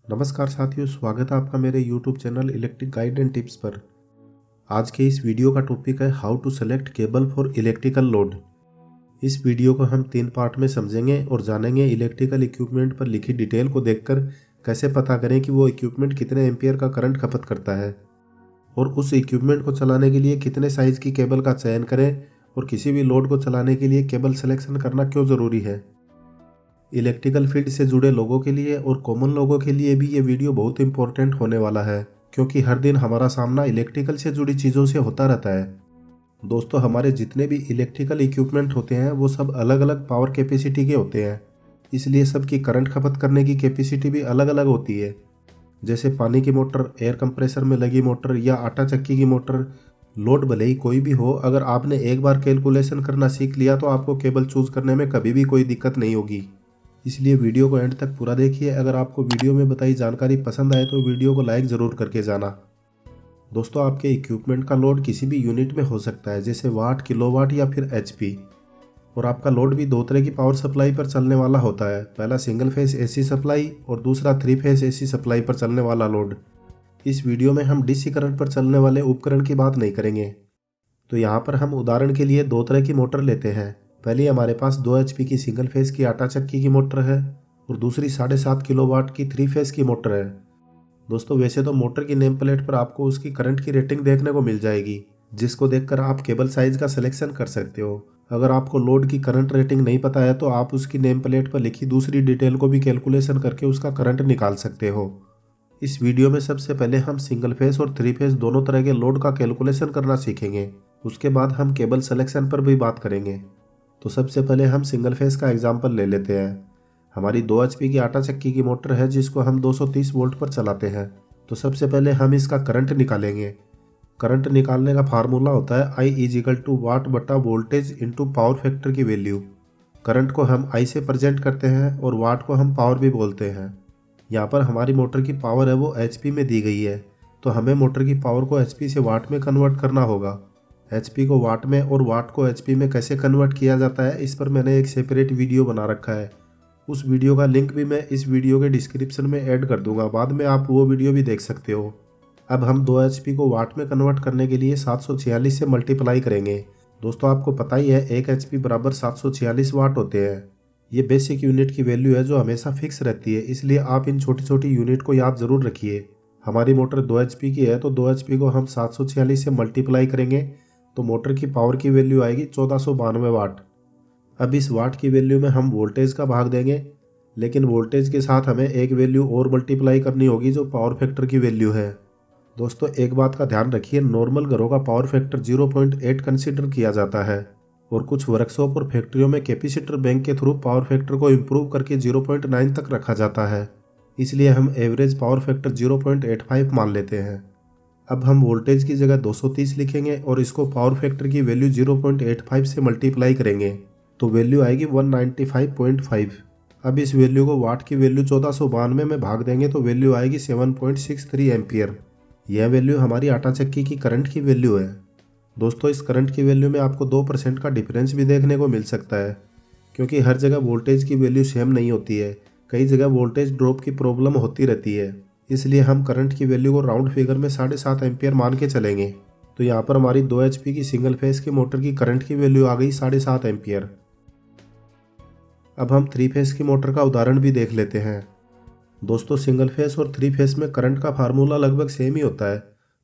नमस्कार साथियों, स्वागत है आपका मेरे YouTube channel electric guide and tips पर। आज के इस वीडियो का टॉपिक है how to select cable for electrical load. इस वीडियो को हम 3 पार्ट में समझेंगे और जानेंगे इलेक्ट्रिकल इक्विपमेंट पर लिखी डिटेल को देखकर कैसे पता करें कि वो इक्विपमेंट कितने एम्पियर का करंट खपत करता है और उस इक्विपमेंट को चलाने के लिए कितने साइज की केबल का चयन करें और किसी भी लोड को चलाने के लिए केबल सिलेक्शन करना क्यों ज़रूरी है। इलेक्ट्रिकल फील्ड से जुड़े लोगों के लिए और कॉमन लोगों के लिए भी ये वीडियो बहुत इंपॉर्टेंट होने वाला है, क्योंकि हर दिन हमारा सामना इलेक्ट्रिकल से जुड़ी चीज़ों से होता रहता है। दोस्तों, हमारे जितने भी इलेक्ट्रिकल इक्विपमेंट होते हैं वो सब अलग अलग पावर कैपेसिटी के होते हैं, इसलिए सबकी करंट खपत करने की कैपेसिटी भी अलग अलग होती है। जैसे पानी की मोटर, एयर कंप्रेसर में लगी मोटर या आटा चक्की की मोटर, लोड भले ही कोई भी हो, अगर आपने एक बार कैलकुलेशन करना सीख लिया तो आपको केबल चूज करने में कभी भी कोई दिक्कत नहीं होगी। इसलिए वीडियो को एंड तक पूरा देखिए। अगर आपको वीडियो में बताई जानकारी पसंद आए तो वीडियो को लाइक ज़रूर करके जाना। दोस्तों, आपके इक्विपमेंट का लोड किसी भी यूनिट में हो सकता है, जैसे वाट, किलोवाट या फिर एचपी। और आपका लोड भी 2 तरह की पावर सप्लाई पर चलने वाला होता है। पहला सिंगल फेस एसी सप्लाई और दूसरा 3 फेस एसी सप्लाई पर चलने वाला लोड। इस वीडियो में हम डीसी करंट पर चलने वाले उपकरण की बात नहीं करेंगे। तो यहाँ पर हम उदाहरण के लिए 2 तरह की मोटर लेते हैं। पहली हमारे पास 2 एचपी की सिंगल फेस की आटा चक्की की मोटर है और दूसरी 7.5 किलोवाट की 3 फेस की मोटर है। दोस्तों, वैसे तो मोटर की नेम प्लेट पर आपको उसकी करंट की रेटिंग देखने को मिल जाएगी, जिसको देखकर आप केबल साइज का सिलेक्शन कर सकते हो। अगर आपको लोड की करंट रेटिंग नहीं पता है तो आप उसकी नेम प्लेट पर लिखी दूसरी डिटेल को भी कैलकुलेशन करके उसका करंट निकाल सकते हो। इस वीडियो में सबसे पहले हम सिंगल फेस और 3 फेस दोनों तरह के लोड का कैलकुलेशन करना सीखेंगे। उसके बाद हम केबल सिलेक्शन पर भी बात करेंगे। तो सबसे पहले हम सिंगल फेस का एग्जांपल ले लेते हैं। हमारी 2 एचपी की आटा चक्की की मोटर है, जिसको हम 230 वोल्ट पर चलाते हैं। तो सबसे पहले हम इसका करंट निकालेंगे। करंट निकालने का फार्मूला होता है I इजिकल टू वाट बटा वोल्टेज इंटू पावर फैक्टर की वैल्यू। करंट को हम I से प्रेजेंट करते हैं और वाट को हम पावर भी बोलते हैं। यहाँ पर हमारी मोटर की पावर है वो एचपी में दी गई है, तो हमें मोटर की पावर को एचपी से वाट में कन्वर्ट करना होगा। एचपी को वाट में और वाट को एचपी में कैसे कन्वर्ट किया जाता है, इस पर मैंने एक सेपरेट वीडियो बना रखा है। उस वीडियो का लिंक भी मैं इस वीडियो के डिस्क्रिप्शन में ऐड कर दूंगा, बाद में आप वो वीडियो भी देख सकते हो। अब हम 2 एचपी को वाट में कन्वर्ट करने के लिए 746 से मल्टीप्लाई करेंगे। दोस्तों, आपको पता ही है 1 एचपी बराबर 746 वाट होते हैं। ये बेसिक यूनिट की वैल्यू है जो हमेशा फिक्स रहती है, इसलिए आप इन छोटी छोटी यूनिट को याद जरूर रखिए। हमारी मोटर 2 एचपी की है, तो 2 एचपी को हम 746 से मल्टीप्लाई करेंगे तो मोटर की पावर की वैल्यू आएगी 1492 वाट। अब इस वाट की वैल्यू में हम वोल्टेज का भाग देंगे, लेकिन वोल्टेज के साथ हमें एक वैल्यू और मल्टीप्लाई करनी होगी जो पावर फैक्टर की वैल्यू है। दोस्तों, एक बात का ध्यान रखिए, नॉर्मल घरों का पावर फैक्टर 0.8 कंसीडर किया जाता है और कुछ वर्कशॉप और फैक्ट्रियों में कैपेसिटर बैंक के थ्रू पावर फैक्टर को इम्प्रूव करके 0.9 तक रखा जाता है, इसलिए हम एवरेज पावर फैक्टर 0.85 मान लेते हैं। अब हम वोल्टेज की जगह 230 लिखेंगे और इसको पावर फैक्टर की वैल्यू 0.85 से मल्टीप्लाई करेंगे तो वैल्यू आएगी 195.5। अब इस वैल्यू को वाट की वैल्यू 1492 में भाग देंगे तो वैल्यू आएगी 7.63 एम्पियर। यह वैल्यू हमारी आटा चक्की की करंट की वैल्यू है। दोस्तों, इस करंट की वैल्यू में आपको 2% का डिफरेंस भी देखने को मिल सकता है, क्योंकि हर जगह वोल्टेज की वैल्यू सेम नहीं होती है। कई जगह वोल्टेज ड्रॉप की प्रॉब्लम होती रहती है, इसलिए हम करंट की वैल्यू को राउंड फिगर में 7.5 एम्पियर मान के चलेंगे। तो यहाँ पर हमारी 2 एचपी की सिंगल फेस की मोटर की करंट की वैल्यू आ गई 7.5 एम्पियर। अब हम 3 फेस की मोटर का उदाहरण भी देख लेते हैं। दोस्तों, सिंगल फेस और 3 फेस में करंट का फार्मूला लगभग सेम ही होता है।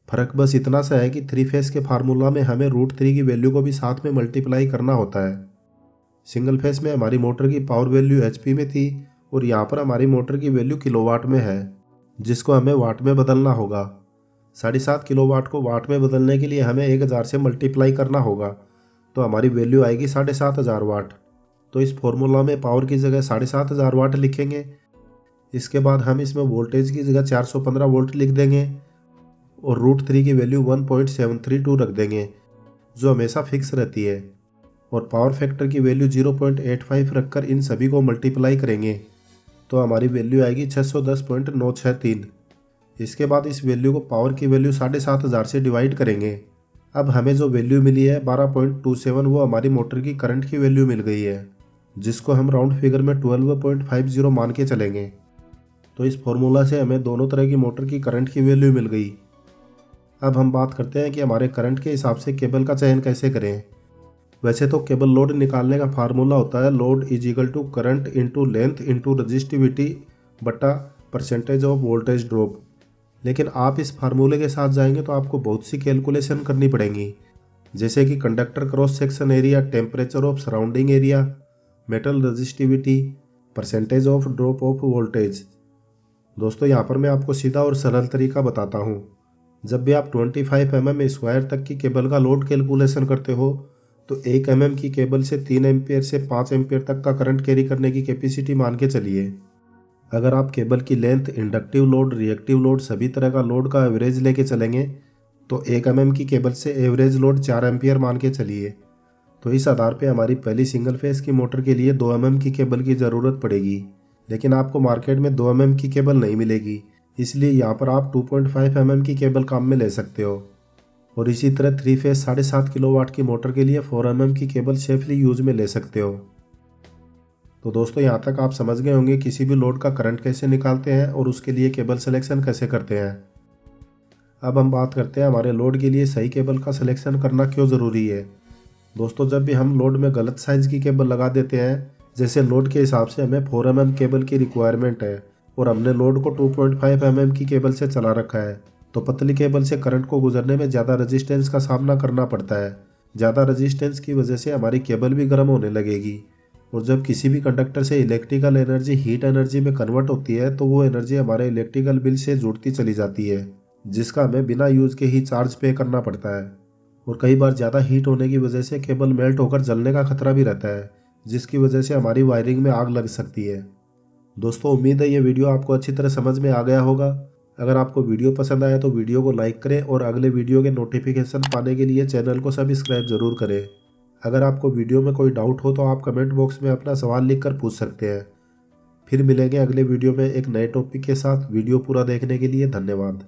फर्क बस इतना सा है कि 3 फेस के फार्मूला में हमें √3 की वैल्यू को भी साथ में मल्टीप्लाई करना होता है। सिंगल फेस में हमारी मोटर की पावर वैल्यू एचपी में थी और यहाँ पर हमारी मोटर की वैल्यू किलोवाट में है, जिसको हमें वाट में बदलना होगा। 7.5 किलोवाट को वाट में बदलने के लिए हमें 1000 से मल्टीप्लाई करना होगा, तो हमारी वैल्यू आएगी 7500 वाट। तो इस फॉर्मूला में पावर की जगह 7500 वाट लिखेंगे। इसके बाद हम इसमें वोल्टेज की जगह 415 वोल्ट लिख देंगे और √3 की वैल्यू 1.732 रख देंगे, जो हमेशा फिक्स रहती है। और पावर फैक्टर की वैल्यू 0.85 रखकर इन सभी को मल्टीप्लाई करेंगे तो हमारी वैल्यू आएगी 610.963। इसके बाद इस वैल्यू को पावर की वैल्यू 7500 से डिवाइड करेंगे। अब हमें जो वैल्यू मिली है 12.27, वो हमारी मोटर की करंट की वैल्यू मिल गई है, जिसको हम राउंड फिगर में 12.50 मान के चलेंगे। तो इस फॉर्मूला से हमें दोनों तरह की मोटर की करंट की वैल्यू मिल गई। अब हम बात करते हैं कि हमारे करंट के हिसाब से केबल का चयन कैसे करें। वैसे तो केबल लोड निकालने का फार्मूला होता है load is equal to current into length into resistivity बटा परसेंटेज ऑफ वोल्टेज ड्रॉप। लेकिन आप इस फार्मूले के साथ जाएंगे तो आपको बहुत सी कैलकुलेशन करनी पड़ेंगी, जैसे कि conductor cross section area, temperature of surrounding area, metal resistivity, percentage of drop of voltage. दोस्तों यहाँ पर मैं आपको सीधा और सरल तरीका बताता हूँ। जब भी आप 25 mm स्क्वायर तक की केबल का लोड कैलकुलेशन करते हो तो 1 mm की केबल से 3 एम्पियर से 5 एम्पियर तक का करंट कैरी करने की कैपेसिटी मान के चलिए। अगर आप केबल की length, inductive load, reactive load सभी तरह का लोड का एवरेज लेके चलेंगे तो 1 mm की केबल से एवरेज लोड 4 एम्पियर मान के चलिए। तो इस आधार पे हमारी पहली सिंगल फेज की मोटर के लिए 2 mm की केबल की ज़रूरत पड़ेगी, लेकिन आपको मार्केट में 2 mm की केबल नहीं मिलेगी, इसलिए यहाँ पर आप 2.5 mm की केबल काम में ले सकते हो। और इसी तरह 3 फेज 7.5 किलोवाट की मोटर के लिए 4 mm की केबल सेफली यूज में ले सकते हो। तो दोस्तों यहाँ तक आप समझ गए होंगे किसी भी लोड का करंट कैसे निकालते हैं और उसके लिए केबल सिलेक्शन कैसे करते हैं। अब हम बात करते हैं हमारे लोड के लिए सही केबल का सिलेक्शन करना क्यों ज़रूरी है। दोस्तों जब भी हम लोड में गलत साइज़ की केबल लगा देते हैं, जैसे लोड के हिसाब से हमें 4 mm केबल की रिक्वायरमेंट है और हमने लोड को 2.5 mm की केबल से चला रखा है, तो पतली केबल से करंट को गुजरने में ज़्यादा रेजिस्टेंस का सामना करना पड़ता है। ज़्यादा रेजिस्टेंस की वजह से हमारी केबल भी गर्म होने लगेगी, और जब किसी भी कंडक्टर से इलेक्ट्रिकल एनर्जी हीट एनर्जी में कन्वर्ट होती है तो वो एनर्जी हमारे इलेक्ट्रिकल बिल से जुड़ती चली जाती है, जिसका हमें बिना यूज़ के ही चार्ज पे करना पड़ता है। और कई बार ज़्यादा हीट होने की वजह से केबल मेल्ट होकर जलने का खतरा भी रहता है, जिसकी वजह से हमारी वायरिंग में आग लग सकती है। दोस्तों उम्मीद है ये वीडियो आपको अच्छी तरह समझ में आ गया होगा। अगर आपको वीडियो पसंद आया तो वीडियो को लाइक करें और अगले वीडियो के नोटिफिकेशन पाने के लिए चैनल को सब्सक्राइब जरूर करें। अगर आपको वीडियो में कोई डाउट हो तो आप कमेंट बॉक्स में अपना सवाल लिखकर पूछ सकते हैं। फिर मिलेंगे अगले वीडियो में एक नए टॉपिक के साथ। वीडियो पूरा देखने के लिए धन्यवाद।